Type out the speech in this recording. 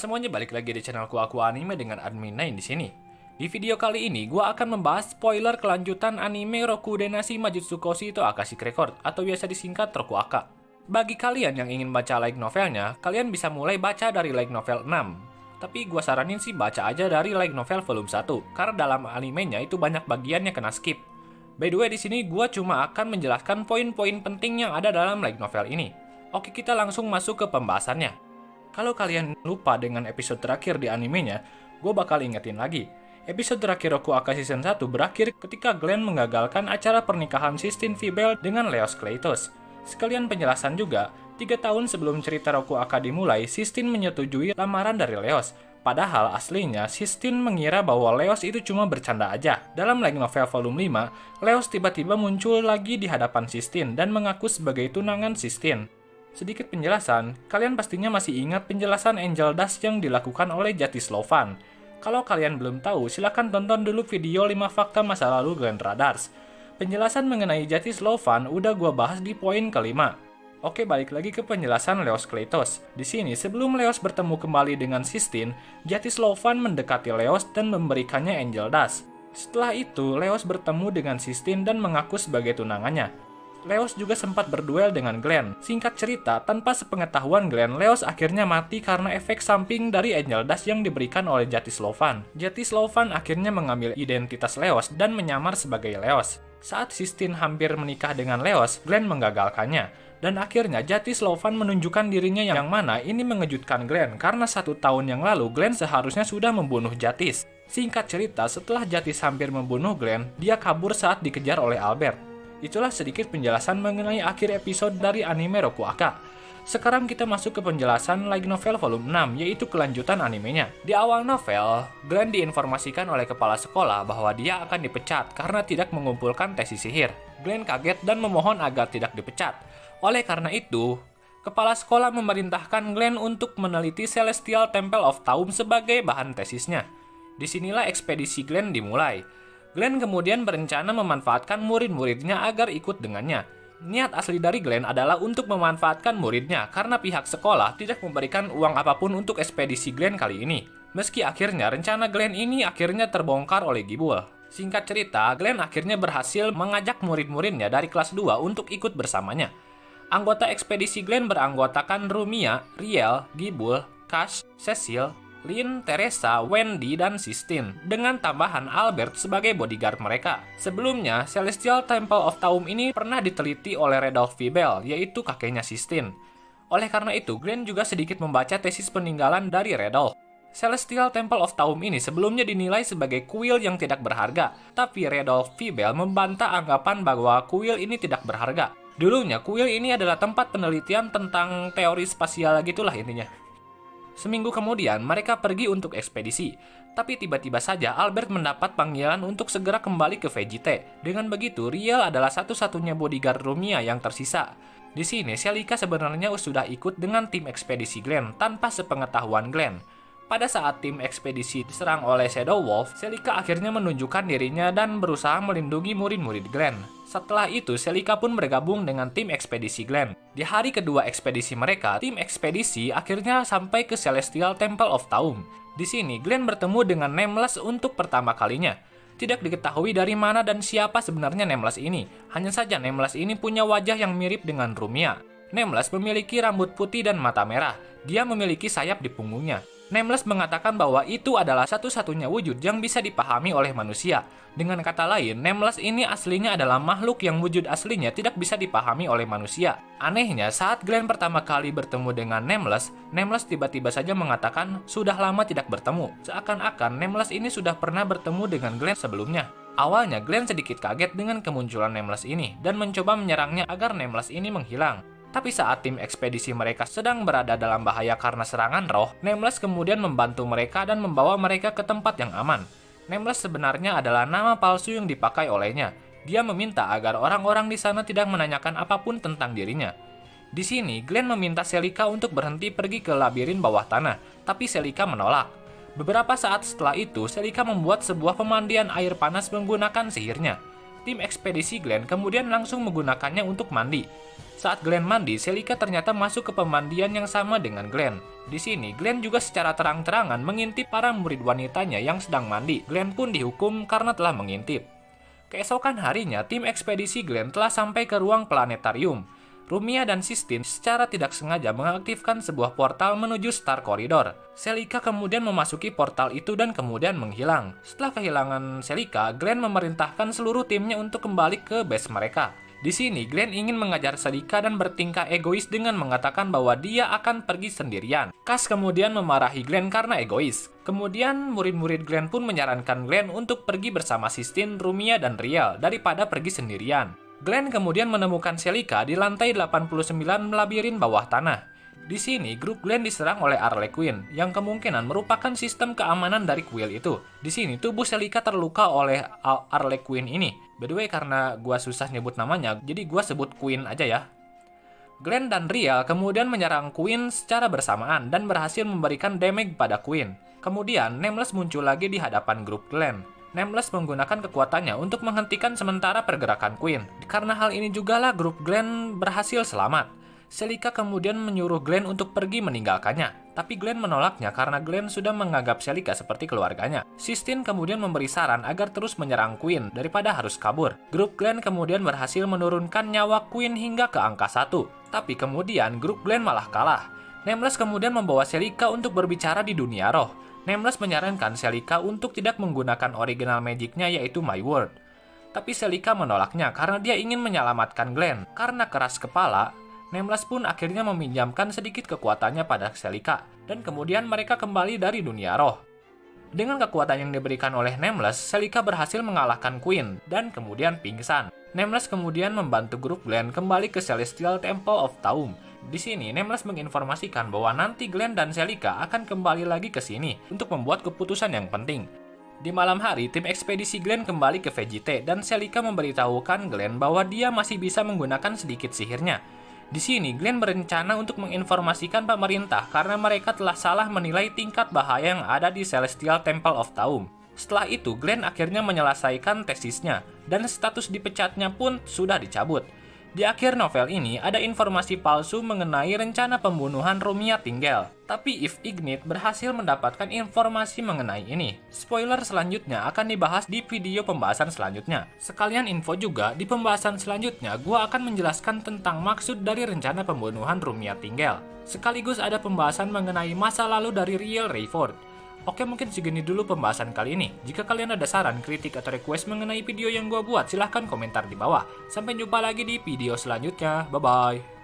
semuanya, balik lagi di channelku Aku Anime dengan admin Nain di sini. Di video kali ini, gua akan membahas spoiler kelanjutan anime Rokudenashi Majutsu Koshi to Akashic Record atau biasa disingkat Rokuaka. Bagi kalian yang ingin baca light novelnya, kalian bisa mulai baca dari light novel 6. Tapi gua saranin sih baca aja dari light novel volume 1, karena dalam animenya itu banyak bagian yang kena skip. By the way, di sini gua cuma akan menjelaskan poin-poin penting yang ada dalam light novel ini. Oke, kita langsung masuk ke pembahasannya. Kalau kalian lupa dengan episode terakhir di animenya, gue bakal ingetin lagi. Episode terakhir Rokuaka Season 1 berakhir ketika Glenn mengagalkan acara pernikahan Sistine Fibel dengan Leos Kleitos. Sekalian penjelasan juga, 3 tahun sebelum cerita Rokuaka dimulai, Sistine menyetujui lamaran dari Leos. Padahal aslinya, Sistine mengira bahwa Leos itu cuma bercanda aja. Dalam light novel volume 5, Leos tiba-tiba muncul lagi di hadapan Sistine dan mengaku sebagai tunangan Sistine. Sedikit penjelasan, kalian pastinya masih ingat penjelasan Angel Dust yang dilakukan oleh Jati Slovan. Kalau kalian belum tahu, silahkan tonton dulu video 5 fakta masa lalu Glenn Radars. Penjelasan mengenai Jati Slovan udah gua bahas di poin kelima. Oke, balik lagi ke penjelasan Leos Kleitos. Di sini, sebelum Leos bertemu kembali dengan Sistine, Jati Slovan mendekati Leos dan memberikannya Angel Dust. Setelah itu, Leos bertemu dengan Sistine dan mengaku sebagai tunangannya. Leos juga sempat berduel dengan Glenn. Singkat cerita, tanpa sepengetahuan Glenn, Leos akhirnya mati karena efek samping dari Angel Dust yang diberikan oleh Jati Slovan. Jati Slovan akhirnya mengambil identitas Leos dan menyamar sebagai Leos. Saat Sistine hampir menikah dengan Leos, Glenn menggagalkannya. Dan akhirnya Jati Slovan menunjukkan dirinya yang mana ini mengejutkan Glenn karena 1 tahun yang lalu Glenn seharusnya sudah membunuh Jatis. Singkat cerita, setelah Jatis hampir membunuh Glenn, dia kabur saat dikejar oleh Albert. Itulah sedikit penjelasan mengenai akhir episode dari anime Rokuaka. Sekarang kita masuk ke penjelasan light novel volume 6, yaitu kelanjutan animenya. Di awal novel, Glenn diinformasikan oleh kepala sekolah bahwa dia akan dipecat karena tidak mengumpulkan tesis sihir. Glenn kaget dan memohon agar tidak dipecat. Oleh karena itu, kepala sekolah memerintahkan Glenn untuk meneliti Celestial Temple of Taum sebagai bahan tesisnya. Disinilah ekspedisi Glenn dimulai. Glenn kemudian berencana memanfaatkan murid-muridnya agar ikut dengannya. Niat asli dari Glenn adalah untuk memanfaatkan muridnya karena pihak sekolah tidak memberikan uang apapun untuk ekspedisi Glenn kali ini. Meski akhirnya rencana Glenn ini akhirnya terbongkar oleh Gibul. Singkat cerita, Glenn akhirnya berhasil mengajak murid-muridnya dari kelas 2 untuk ikut bersamanya. Anggota ekspedisi Glenn beranggotakan Rumia, Riel, Gibul, Cash, Cecil, Lin, Teresa, Wendy, dan Sistine, dengan tambahan Albert sebagai bodyguard mereka. Sebelumnya, Celestial Temple of Taum ini pernah diteliti oleh Redolf Fibel, yaitu kakeknya Sistine. Oleh karena itu, Glenn juga sedikit membaca tesis peninggalan dari Redolf. Celestial Temple of Taum ini sebelumnya dinilai sebagai kuil yang tidak berharga, tapi Redolf Fibel membantah anggapan bahwa kuil ini tidak berharga. Dulunya, kuil ini adalah tempat penelitian tentang teori spasial gitulah intinya. Seminggu kemudian, mereka pergi untuk ekspedisi. Tapi tiba-tiba saja Albert mendapat panggilan untuk segera kembali ke Vegite. Dengan begitu, Riel adalah satu-satunya bodyguard Rumia yang tersisa. Di sini, Celica sebenarnya sudah ikut dengan tim ekspedisi Glenn tanpa sepengetahuan Glenn. Pada saat tim ekspedisi diserang oleh Shadow Wolf, Celica akhirnya menunjukkan dirinya dan berusaha melindungi murid-murid Glenn. Setelah itu, Celica pun bergabung dengan tim ekspedisi Glenn. Di hari kedua ekspedisi mereka, tim ekspedisi akhirnya sampai ke Celestial Temple of Taum. Di sini, Glenn bertemu dengan Nameless untuk pertama kalinya. Tidak diketahui dari mana dan siapa sebenarnya Nameless ini. Hanya saja Nameless ini punya wajah yang mirip dengan Rumia. Nameless memiliki rambut putih dan mata merah. Dia memiliki sayap di punggungnya. Nameless mengatakan bahwa itu adalah satu-satunya wujud yang bisa dipahami oleh manusia. Dengan kata lain, Nameless ini aslinya adalah makhluk yang wujud aslinya tidak bisa dipahami oleh manusia. Anehnya, saat Glenn pertama kali bertemu dengan Nameless, Nameless tiba-tiba saja mengatakan sudah lama tidak bertemu. Seakan-akan Nameless ini sudah pernah bertemu dengan Glenn sebelumnya. Awalnya, Glenn sedikit kaget dengan kemunculan Nameless ini dan mencoba menyerangnya agar Nameless ini menghilang. Tapi saat tim ekspedisi mereka sedang berada dalam bahaya karena serangan roh, Nameless kemudian membantu mereka dan membawa mereka ke tempat yang aman. Nameless sebenarnya adalah nama palsu yang dipakai olehnya. Dia meminta agar orang-orang di sana tidak menanyakan apapun tentang dirinya. Di sini, Glenn meminta Celica untuk berhenti pergi ke labirin bawah tanah, tapi Celica menolak. Beberapa saat setelah itu, Celica membuat sebuah pemandian air panas menggunakan sihirnya. Tim ekspedisi Glenn kemudian langsung menggunakannya untuk mandi. Saat Glenn mandi, Celica ternyata masuk ke pemandian yang sama dengan Glenn. Di sini, Glenn juga secara terang-terangan mengintip para murid wanitanya yang sedang mandi. Glenn pun dihukum karena telah mengintip. Keesokan harinya, tim ekspedisi Glenn telah sampai ke ruang planetarium. Rumia dan Sistine secara tidak sengaja mengaktifkan sebuah portal menuju Star Corridor. Celica kemudian memasuki portal itu dan kemudian menghilang. Setelah kehilangan Celica, Glenn memerintahkan seluruh timnya untuk kembali ke base mereka. Di sini, Glenn ingin mengajar Celica dan bertingkah egois dengan mengatakan bahwa dia akan pergi sendirian. Cass kemudian memarahi Glenn karena egois. Kemudian, murid-murid Glenn pun menyarankan Glenn untuk pergi bersama Sistine, Rumia, dan Riel daripada pergi sendirian. Glenn kemudian menemukan Celica di lantai 89 labirin bawah tanah. Di sini, grup Glenn diserang oleh Arlequin, yang kemungkinan merupakan sistem keamanan dari kuil itu. Di sini, tubuh Celica terluka oleh Arlequin ini. By the way, karena gua susah nyebut namanya, jadi gua sebut Queen aja ya. Glenn dan Riel kemudian menyerang Queen secara bersamaan dan berhasil memberikan damage pada Queen. Kemudian, Nameless muncul lagi di hadapan grup Glenn. Nameless menggunakan kekuatannya untuk menghentikan sementara pergerakan Queen. Karena hal ini jugalah grup Glenn berhasil selamat. Celica kemudian menyuruh Glenn untuk pergi meninggalkannya, tapi Glenn menolaknya karena Glenn sudah menganggap Celica seperti keluarganya. Sistine kemudian memberi saran agar terus menyerang Queen daripada harus kabur. Grup Glenn kemudian berhasil menurunkan nyawa Queen hingga ke angka 1, tapi kemudian grup Glenn malah kalah. Nameless kemudian membawa Celica untuk berbicara di dunia roh. Nameless menyarankan Celica untuk tidak menggunakan original magicnya yaitu My Word. Tapi Celica menolaknya karena dia ingin menyelamatkan Glenn. Karena keras kepala, Nameless pun akhirnya meminjamkan sedikit kekuatannya pada Celica. Dan kemudian mereka kembali dari dunia roh. Dengan kekuatan yang diberikan oleh Nameless, Celica berhasil mengalahkan Queen dan kemudian pingsan. Nameless kemudian membantu grup Glenn kembali ke Celestial Temple of Taum. Di sini, Nameless menginformasikan bahwa nanti Glenn dan Celica akan kembali lagi ke sini untuk membuat keputusan yang penting. Di malam hari, tim ekspedisi Glenn kembali ke Vegite dan Celica memberitahukan Glenn bahwa dia masih bisa menggunakan sedikit sihirnya. Di sini, Glenn berencana untuk menginformasikan pemerintah karena mereka telah salah menilai tingkat bahaya yang ada di Celestial Temple of Taum. Setelah itu, Glenn akhirnya menyelesaikan tesisnya dan status dipecatnya pun sudah dicabut. Di akhir novel ini, ada informasi palsu mengenai rencana pembunuhan Rumia Tinggal. Tapi Eve Ignite berhasil mendapatkan informasi mengenai ini. Spoiler selanjutnya akan dibahas di video pembahasan selanjutnya. Sekalian info juga, di pembahasan selanjutnya, gua akan menjelaskan tentang maksud dari rencana pembunuhan Rumia Tinggal. Sekaligus ada pembahasan mengenai masa lalu dari Riel Rayford. Oke, mungkin segini dulu pembahasan kali ini. Jika kalian ada saran, kritik, atau request mengenai video yang gue buat, silahkan komentar di bawah. Sampai jumpa lagi di video selanjutnya. Bye-bye.